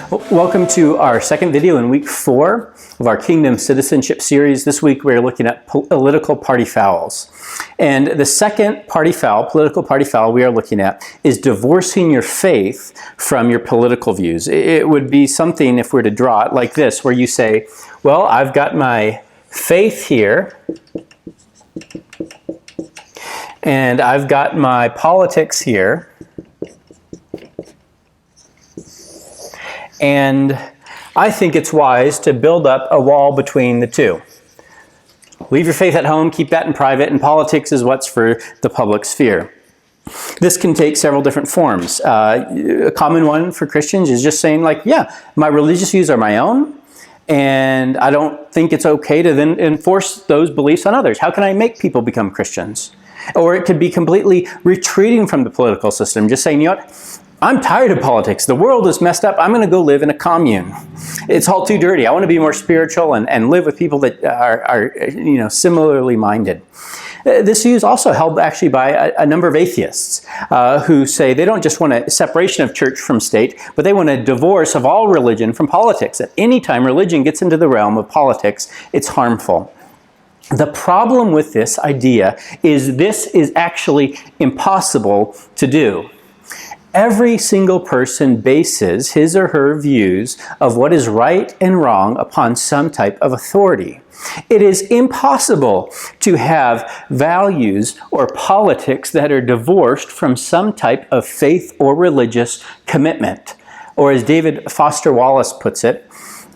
Welcome to our second video in week 4 of our Kingdom Citizenship series. This week we're looking at political party fouls. And the second political party foul we are looking at is divorcing your faith from your political views. It would be something, if we're to draw it, like this, where you say, well, I've got my faith here, and I've got my politics here, and I think it's wise to build up a wall between the two. Leave your faith at home, keep that in private, and politics is what's for the public sphere. This can take several different forms. A common one for Christians is just saying, like, yeah, my religious views are my own, and I don't think it's okay to then enforce those beliefs on others. How can I make people become Christians? Or it could be completely retreating from the political system, just saying, you know what? I'm tired of politics. The world is messed up. I'm going to go live in a commune. It's all too dirty. I want to be more spiritual and live with people that are similarly minded. This view is also held actually by a number of atheists who say they don't just want a separation of church from state, but they want a divorce of all religion from politics. At any time religion gets into the realm of politics, it's harmful. The problem with this idea is this is actually impossible to do. Every single person bases his or her views of what is right and wrong upon some type of authority. It is impossible to have values or politics that are divorced from some type of faith or religious commitment. Or as David Foster Wallace puts it,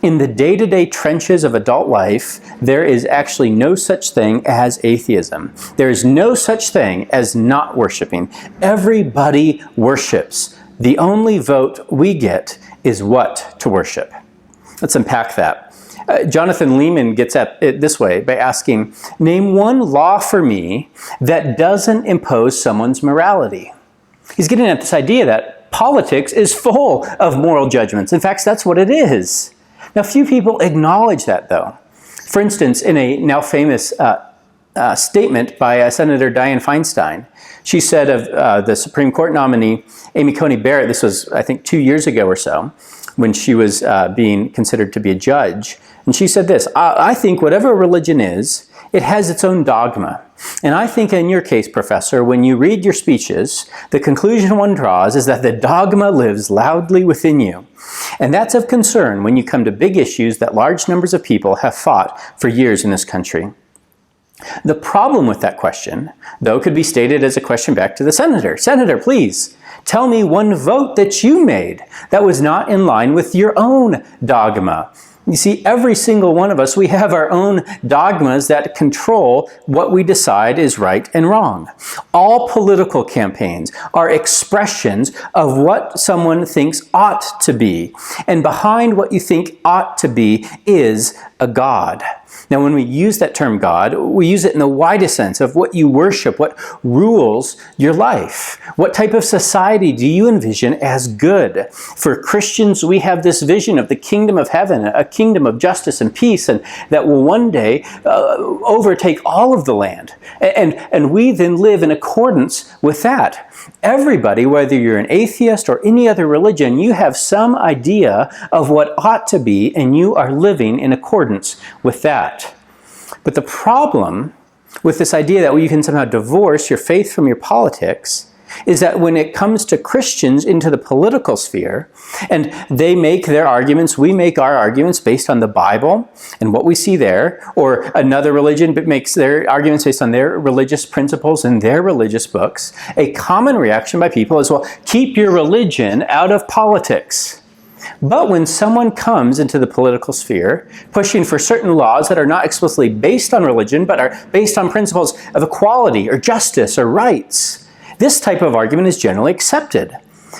in the day-to-day trenches of adult life, there is actually no such thing as atheism. There is no such thing as not worshiping. Everybody worships. The only vote we get is what to worship. Let's unpack that. Jonathan Leeman gets at it this way by asking, name one law for me that doesn't impose someone's morality. He's getting at this idea that politics is full of moral judgments. In fact, that's what it is. Now, few people acknowledge that, though. For instance, in a now famous statement by Senator Dianne Feinstein, she said of the Supreme Court nominee, Amy Coney Barrett, this was, I think, 2 years ago or so, when she was being considered to be a judge. And she said this, I think whatever religion is, it has its own dogma. And I think in your case, Professor, when you read your speeches, the conclusion one draws is that the dogma lives loudly within you. And that's of concern when you come to big issues that large numbers of people have fought for years in this country. The problem with that question, though, could be stated as a question back to the senator. Senator, please, tell me one vote that you made that was not in line with your own dogma. You see, every single one of us, we have our own dogmas that control what we decide is right and wrong. All political campaigns are expressions of what someone thinks ought to be. And behind what you think ought to be is a God. Now, when we use that term God, we use it in the widest sense of what you worship, what rules your life. What type of society do you envision as good? For Christians, we have this vision of the kingdom of heaven, a kingdom of justice and peace, and that will one day overtake all of the land. And we then live in accordance with that. Everybody, whether you're an atheist or any other religion, you have some idea of what ought to be, and you are living in accordance with that. But the problem with this idea that you can somehow divorce your faith from your politics is that when it comes to Christians into the political sphere, and they make their arguments, we make our arguments based on the Bible and what we see there, or another religion makes their arguments based on their religious principles and their religious books, a common reaction by people is, well, keep your religion out of politics. But when someone comes into the political sphere, pushing for certain laws that are not explicitly based on religion, but are based on principles of equality or justice or rights, this type of argument is generally accepted.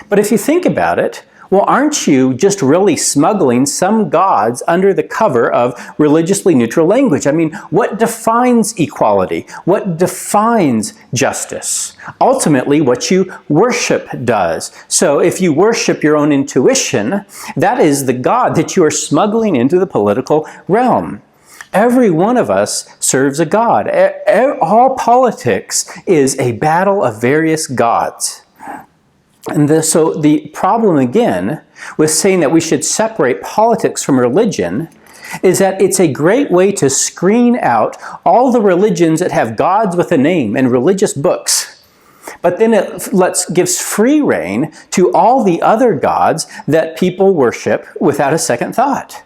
But if you think about it, well, aren't you just really smuggling some gods under the cover of religiously neutral language? I mean, what defines equality? What defines justice? Ultimately, what you worship does. So if you worship your own intuition, that is the God that you are smuggling into the political realm. Every one of us serves a god. All politics is a battle of various gods. And so the problem again with saying that we should separate politics from religion is that it's a great way to screen out all the religions that have gods with a name and religious books. But then it gives free rein to all the other gods that people worship without a second thought.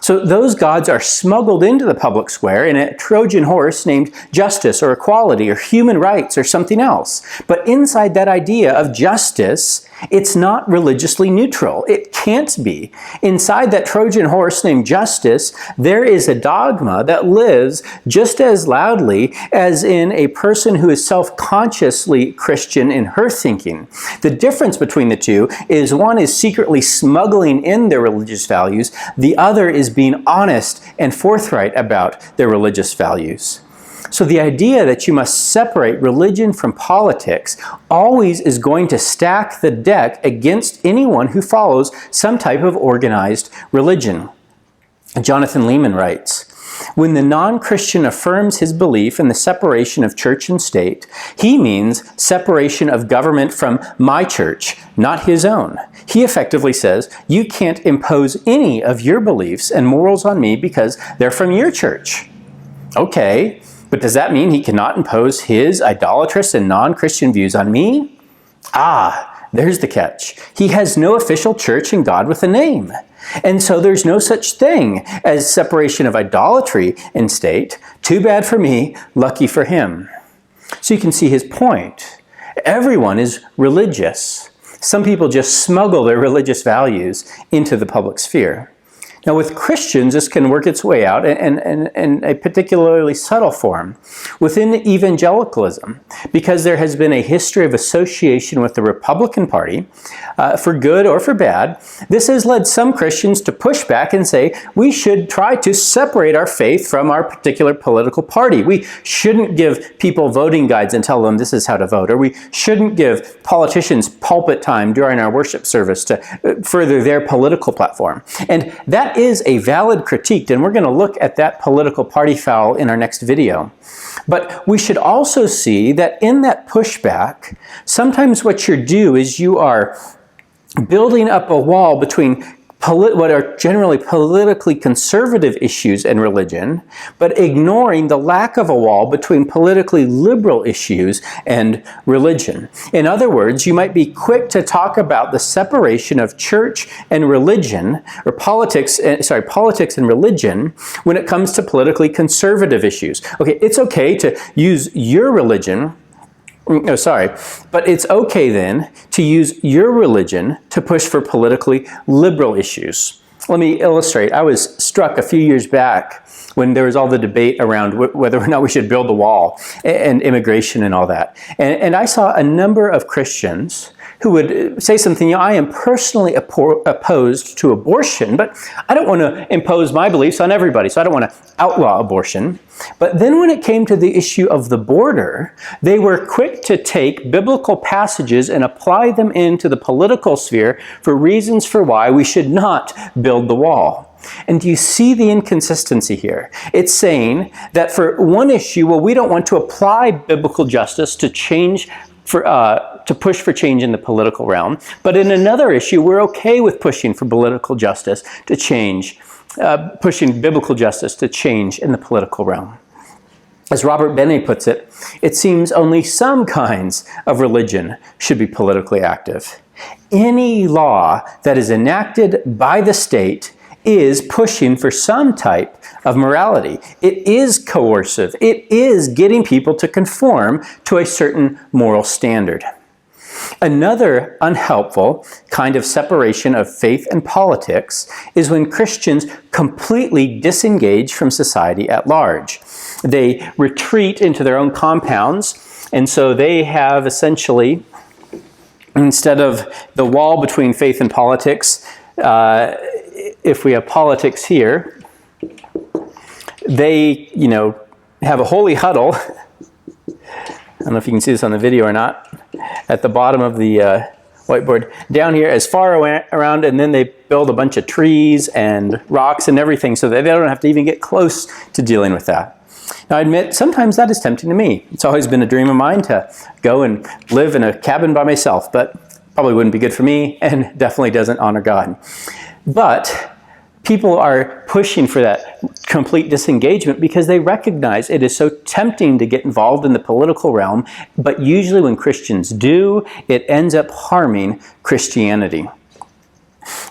So those gods are smuggled into the public square in a Trojan horse named justice or equality or human rights or something else. But inside that idea of justice, it's not religiously neutral. It can't be. Inside that Trojan horse named justice, there is a dogma that lives just as loudly as in a person who is self-consciously Christian in her thinking. The difference between the two is one is secretly smuggling in their religious values, the other is being honest and forthright about their religious values. So the idea that you must separate religion from politics always is going to stack the deck against anyone who follows some type of organized religion. Jonathan Leeman writes, "When the non-Christian affirms his belief in the separation of church and state, he means separation of government from my church, not his own. He effectively says, you can't impose any of your beliefs and morals on me because they're from your church." Okay. But does that mean he cannot impose his idolatrous and non-Christian views on me? There's the catch. He has no official church and God with a name. And so there's no such thing as separation of idolatry and state. Too bad for me, lucky for him. So you can see his point. Everyone is religious. Some people just smuggle their religious values into the public sphere. Now with Christians, this can work its way out in a particularly subtle form within evangelicalism, because there has been a history of association with the Republican Party, for good or for bad. This has led some Christians to push back and say, we should try to separate our faith from our particular political party. We shouldn't give people voting guides and tell them this is how to vote, or we shouldn't give politicians pulpit time during our worship service to further their political platform. And that is a valid critique, and we're going to look at that political party foul in our next video. But we should also see that in that pushback, sometimes what you do is you are building up a wall between what are generally politically conservative issues and religion, but ignoring the lack of a wall between politically liberal issues and religion. In other words, you might be quick to talk about the separation of church and religion, or politics and religion, when it comes to politically conservative issues. Okay, it's okay to use your religion, but it's okay then to use your religion to push for politically liberal issues. Let me illustrate. I was struck a few years back when there was all the debate around whether or not we should build a wall and immigration and all that. And I saw a number of Christians who would say something, I am personally opposed to abortion, but I don't want to impose my beliefs on everybody, so I don't want to outlaw abortion. But then when it came to the issue of the border, they were quick to take biblical passages and apply them into the political sphere for reasons for why we should not build the wall. And do you see the inconsistency here? It's saying that for one issue, we don't want to apply biblical justice to change to push for change in the political realm. But in another issue, we're okay with pushing for political justice to change, pushing biblical justice to change in the political realm. As Robert Bennett puts it, it seems only some kinds of religion should be politically active. Any law that is enacted by the state is pushing for some type of morality. It is coercive. It is getting people to conform to a certain moral standard. Another unhelpful kind of separation of faith and politics is when Christians completely disengage from society at large. They retreat into their own compounds, and so they have essentially, instead of the wall between faith and politics, if we have politics here, they, have a holy huddle. I don't know if you can see this on the video or not. At the bottom of the whiteboard, down here as far around, and then they build a bunch of trees and rocks and everything so that they don't have to even get close to dealing with that. Now, I admit, sometimes that is tempting to me. It's always been a dream of mine to go and live in a cabin by myself, but Probably wouldn't be good for me, and definitely doesn't honor God. But people are pushing for that complete disengagement because they recognize it is so tempting to get involved in the political realm, but usually when Christians do, it ends up harming Christianity.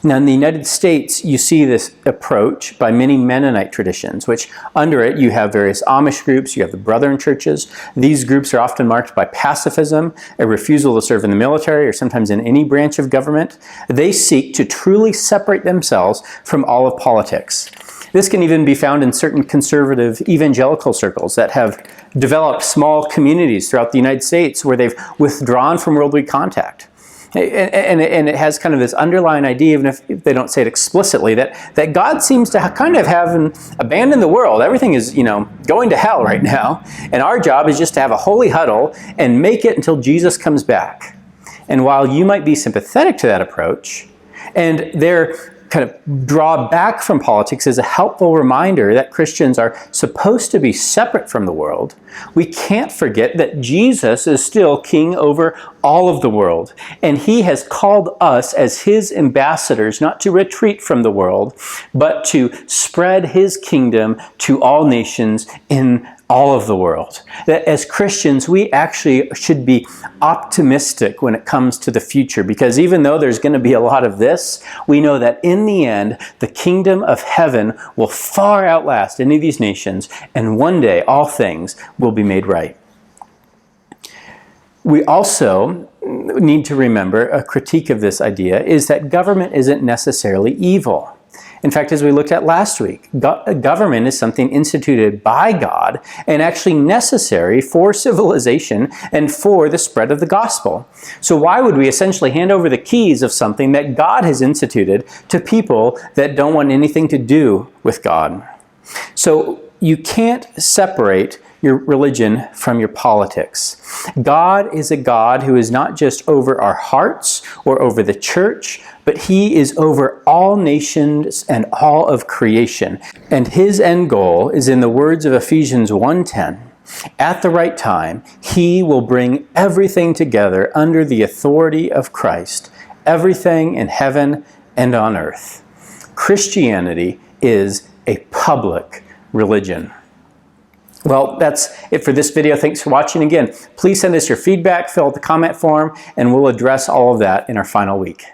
Now, in the United States, you see this approach by many Mennonite traditions, which under it you have various Amish groups, you have the Brethren churches. These groups are often marked by pacifism, a refusal to serve in the military, or sometimes in any branch of government. They seek to truly separate themselves from all of politics. This can even be found in certain conservative evangelical circles that have developed small communities throughout the United States where they've withdrawn from worldly contact. And it has kind of this underlying idea, even if they don't say it explicitly, that God seems to kind of have abandoned the world. Everything is, going to hell right now. And our job is just to have a holy huddle and make it until Jesus comes back. And while you might be sympathetic to that approach, and their kind of draw back from politics is a helpful reminder that Christians are supposed to be separate from the world, we can't forget that Jesus is still king over all of the world. And he has called us as his ambassadors not to retreat from the world, but to spread his kingdom to all nations in all of the world. That as Christians, we actually should be optimistic when it comes to the future, because even though there's going to be a lot of this, we know that in the end, the kingdom of heaven will far outlast any of these nations, and one day all things will be made right. We also need to remember a critique of this idea is that government isn't necessarily evil. In fact, as we looked at last week, government is something instituted by God and actually necessary for civilization and for the spread of the gospel. So why would we essentially hand over the keys of something that God has instituted to people that don't want anything to do with God? So you can't separate your religion from your politics. God is a God who is not just over our hearts or over the church, but he is over all nations and all of creation. And his end goal is in the words of Ephesians 1:10. At the right time, he will bring everything together under the authority of Christ, everything in heaven and on earth. Christianity is a public religion. Well, that's it for this video. Thanks for watching. Again, please send us your feedback, fill out the comment form, and we'll address all of that in our final week.